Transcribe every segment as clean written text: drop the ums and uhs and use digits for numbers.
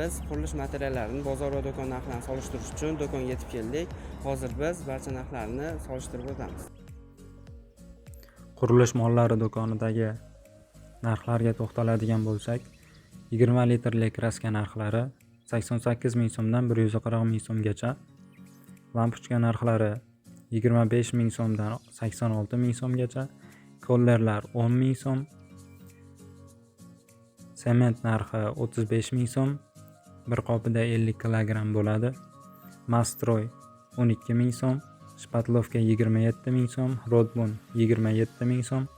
Biz qurilish materiallarini bozor va do'kon narxlarini solishtirish uchun do'konga yetib keldik. Hozir biz barcha narxlarni solishtirib o'tamiz. Qurilish mollari do'konidagi narxlarga to'xtaladigan bo'lsak, 20 litrli kraska narxlari 88 ming so'mdan 140 ming so'mgacha, lampochka narxlari 25 ming so'mdan 86 ming so'mgacha, kollerlar 10 ming so'm, sement narxi 35 ming so'm, bir qopida 50 kilogramm bo'ladi. Mastroy 12 ming so'm, shpatlovka 27 ming so'm, rodbon 27 ming so'm,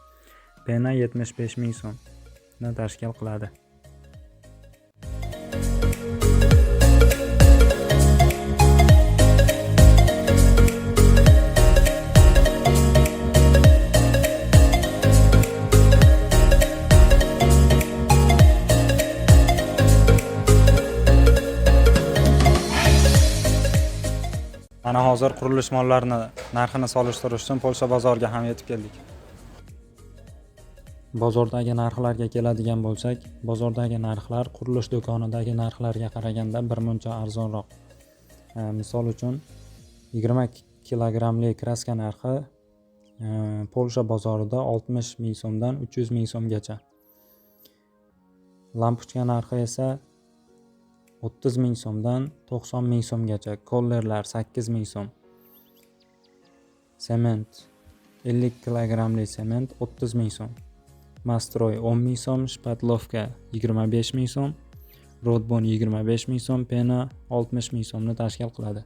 pena 75 ming so'mni tashkil qiladi. Mana hozir qurilish mollarini narxini solishtirish uchun Polsha bozoriga ham yetib keldik. Bozordagi narxlarga keladigan bo'lsak, bozordagi narxlar qurilish do'konidagi narxlarga qaraganda birmuncha arzonroq. Misol uchun 20 kilogrammli kraska narxi Polsha bozorida 60 ming so'mdan 300 ming so'mgacha. Lampochka narxi esa 30 ming so'mdan 90 ming so'mgacha, kollerlar 8 ming so'm. Sement 50 kilogrammli sement 30 ming so'm. Mastroy 10 ming so'm, shpatlovka 25 ming so'm, rodbon 25 ming so'm, pena 60 ming so'mni tashkil qiladi.